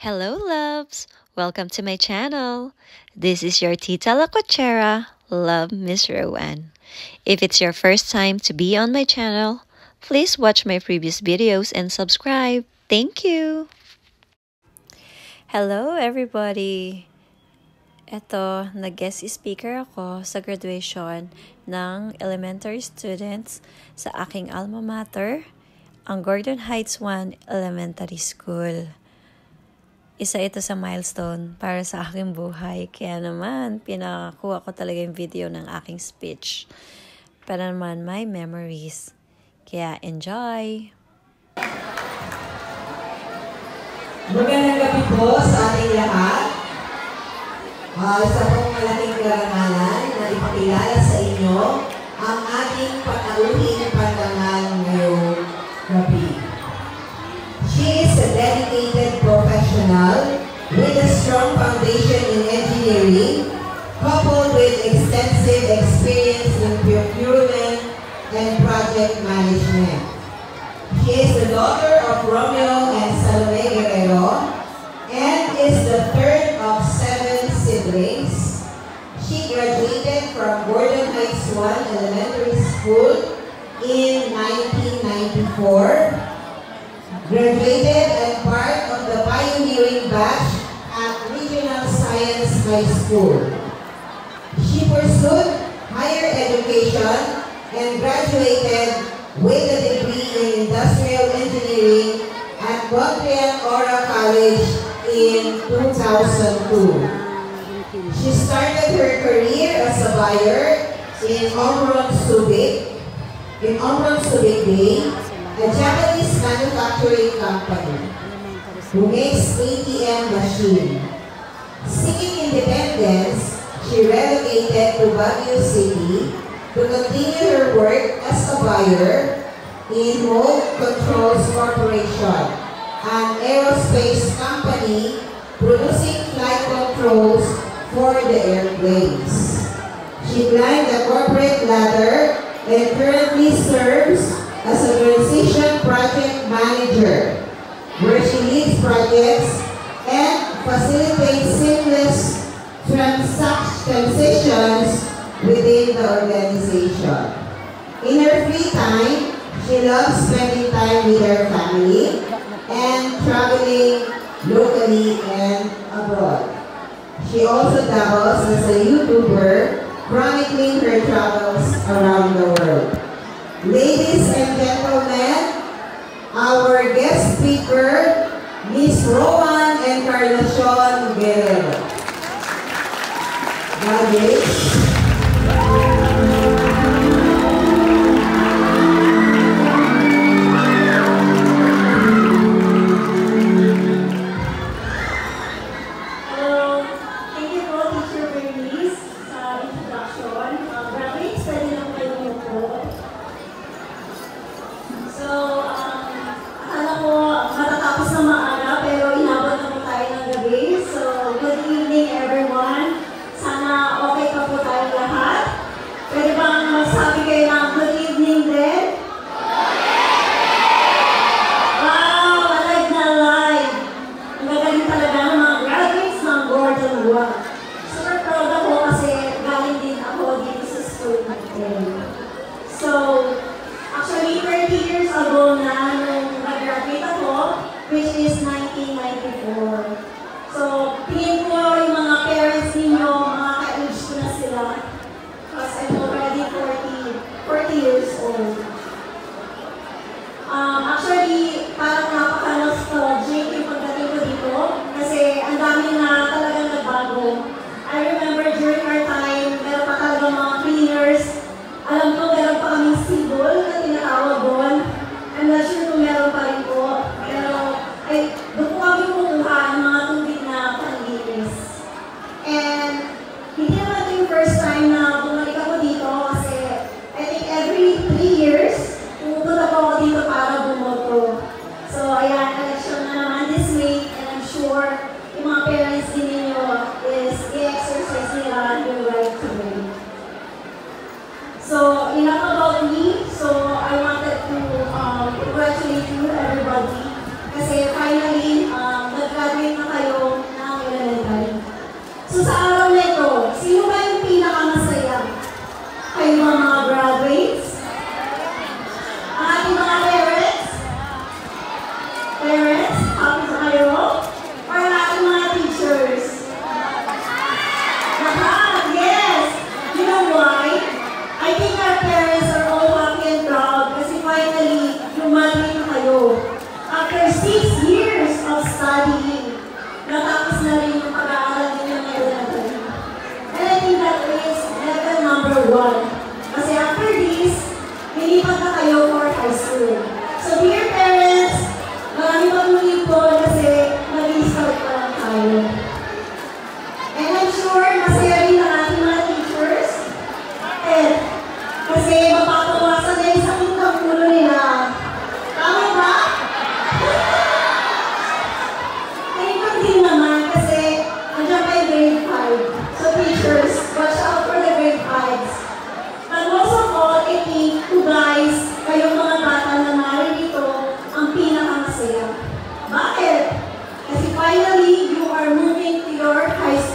Hello, loves! Welcome to my channel. This is your Tita La Cochera, Love Miss Rowan. If it's your first time to be on my channel, please watch my previous videos and subscribe. Thank you! Hello, everybody! Eto, nag-guest speaker ako sa graduation ng elementary students sa aking alma mater, ang Gordon Heights 1 Elementary School. Isa ito sa milestone para sa aking buhay. Kaya naman, pinakuha ko talaga yung video ng aking speech. Para naman, my memories. Kaya, enjoy! Magandang gabi po sa ating lahat. Isa pong malaking karangalan na ipakilala sa inyo ang ating panauhing pandangal ngayong gabi. She is a dedicated professional with a strong foundation in engineering, coupled with extensive experience in procurement and project management. She is the daughter of Romeo and Salome Guerrero and is the third of 7 siblings. She graduated from Gordon Heights 1 Elementary School in 1994. Graduated and part of the pioneering batch at Regional Science High School. She pursued higher education and graduated with a degree in Industrial Engineering at Montreal Ora College in 2002. She started her career as a buyer in Omron Subic Bay, a Japanese manufacturing company who makes ATM machine. Seeking independence, she relocated to Baguio City to continue her work as a buyer in Mold Controls Corporation, an aerospace company producing flight controls for the airplanes. She climbed the corporate ladder and currently serves as a transition project manager, where she leads projects and facilitates seamless transitions within the organization. In her free time, she loves spending time with her family and traveling locally and abroad. She also dabbles as a YouTuber, chronicling her travels around the world. Ladies and gentlemen, our guest speaker, Miss Rowan Encarnacion Guerrero. God bless. Kasi finally, nag-graduate na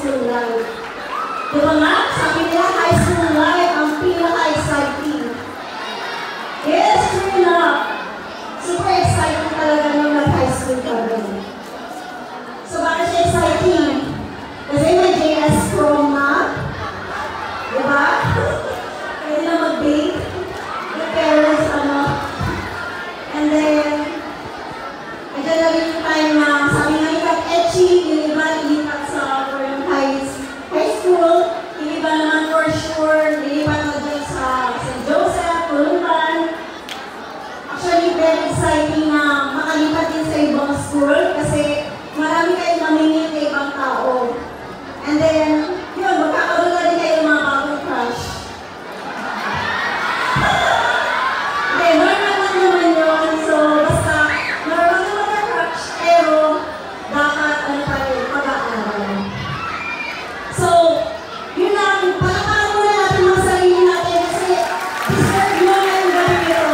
school life. Di ba nga? Sabi nila, high school life ang pinaka-exciting. Yes, true enough. Super exciting talaga nung nag-high school ka rin. So, bakit siya exciting? Kasi may JS prom na. Di ba? Pwede na mag-date. The parents, ano. And then, andyan na rin yung time na sabi nga ikat etchy, yung iba ilipat sa Foreign High School, yung iba naman for sure, ilipat na dyan sa St. Joseph, Columban. Actually, very exciting na makalipat din sa ibang school kasi marami kayong namingin sa ibang tao. And then, yun, magkakaroon na rin kayo ng mga bagong crush. Okay, normal lang naman yun. So, basta, normal naman na crush, pero dapat, ano pa rin, pag-aaral. So, yun lang, palakpakan muna natin mga sarili natin kasi deserve nyo ngayong gabi ito.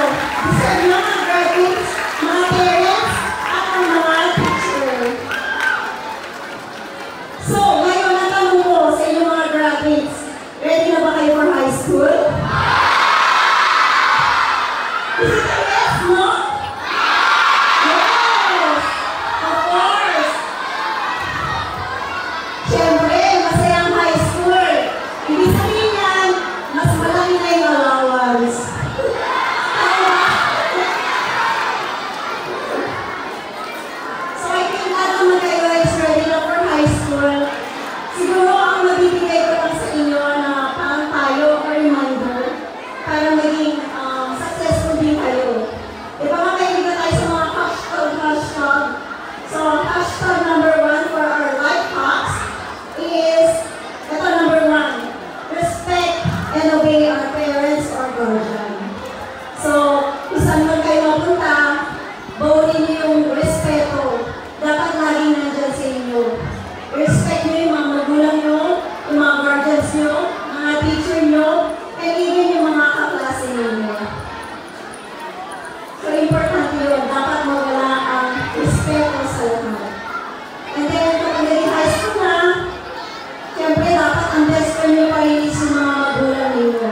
Deserve nyo mga graduates, mga parents, at ang mga teacher. So, ngayon ang tanong ko sa inyong mga graduates, ready na ba kayo for high school? Is it a yes, no? Yes! Of course! Siyempre, masaya ang high school. Ibig sabihin yan, mas malaki na yung allowance. So I think lahat naman kayo is ready na for high school. Siguro ang mabibigay ko lang sa inyo na parang tayo or reminder para maging successful din kayo. Di ba nga kayo tayo sa mga hashtag? So hashtag number 1 for our life hacks is, ito number 1, respect and obey our parents or guardian. So, kung saan man kayo mapunta, bawalin niyo yung respeto. Dapat laging nandyan sa inyo. Respect niyo yung mga magulang niyo, yung mga guardians niyo, mga teacher niyo, and even yung mga kaklase niyo. So, importante yun. Dapat mawala ang respeto sa lahat. And then, kung naging high school na, siyempre, dapat ang best friend niyo pa rin is yung mga magulang niyo.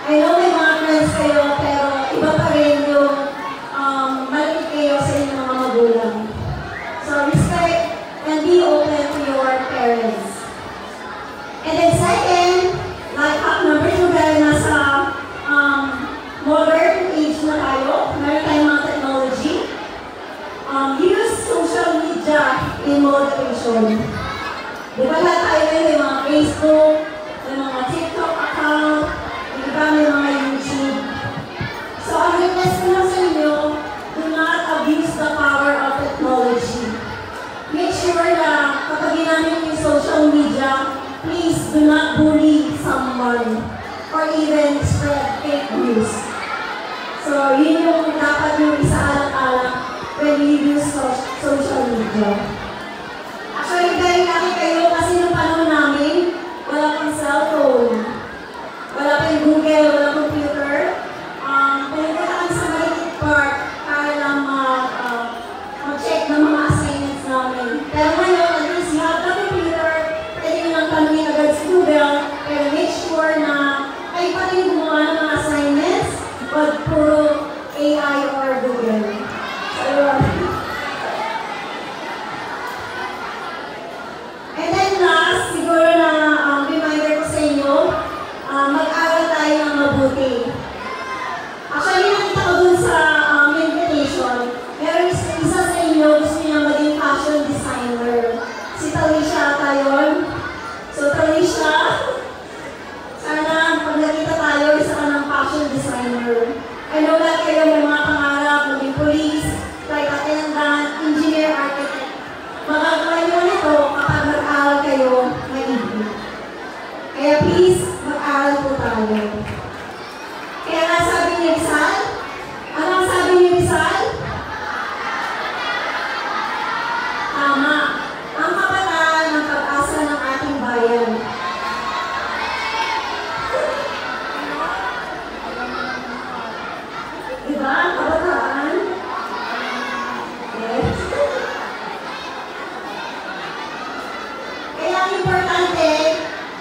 I know may mga friends kayo, pero iba pa rin yung malapit kayo sa inyong mga magulang. So, respect and be open to your parents. And then second, like hack number 2, dahil nasa modern age na tayo, meron tayong mga technology. Use social media in motivation. Di ba lahat tayo ngayon may mga Facebook, may mga TikTok account, may iba may mga YouTube. So, ang request ko lang sa inyo, do not abuse the power of technology. Make sure na kapag ginamit yung social media, please do not bully someone or even spread fake news. So, yun yung dapat yung isaalang-alang when you use social media. Actually, very lucky kayo kasi nung panahon namin, wala pang cellphone, wala pang Google, wala pang computer. Pumunta kami sa Maliit Park para lang mag-check ng mga assignments namin. Pero ngayon, at least you have the computer, pwede nyo lang tanungin agad sa Google, pero make sure na kayo pa rin gumawa ng mga assignments, but puro AI or Google. So, importante,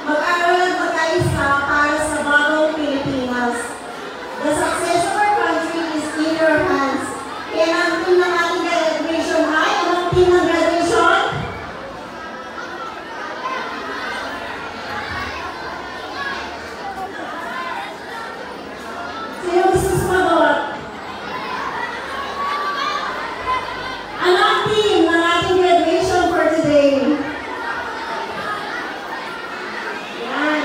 mag-aral at magkaisa para sa bagong Pilipinas. The success of our country is in your hands. Kaya ang team ng ating graduation ay, anong team ng graduation? Sino gusto sumagot? Ano ang team ng ating graduation for today? Yan.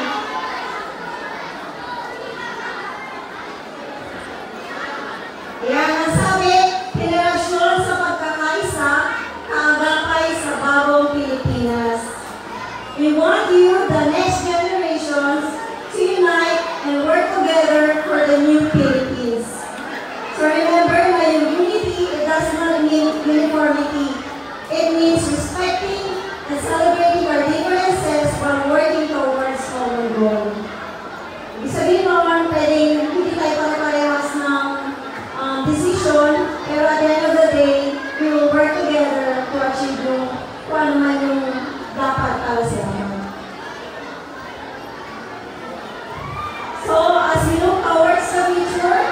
Yan ang sabi, henerasyon sa pagkakaisa, kaagapay sa bagong Pilipinas. We want you, the next generations, to unite and work together for the new Philippines. So remember na yung unity, it does not mean uniformity. It means respecting and celebrating our differences while working towards common goal. Ibig sabihin naman, pwedeng hindi tayo pare-parehas ng decision, pero at the end of the day, we will work together to achieve yung kung ano man yung dapat para sa amin. So, as we look towards the future,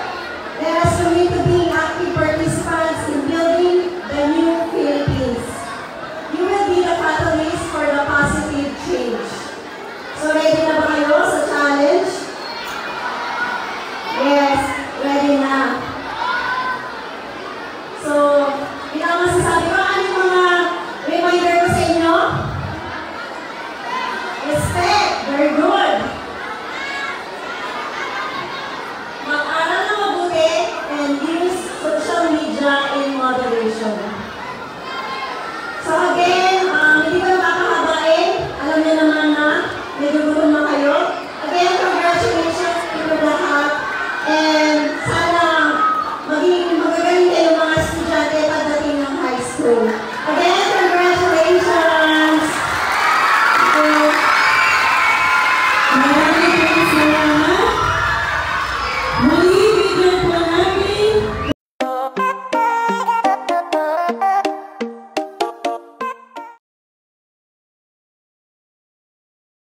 let us commit to being active participants in building the new Philippines. You will be the catalyst for the positive change. So, ready na ba kayo sa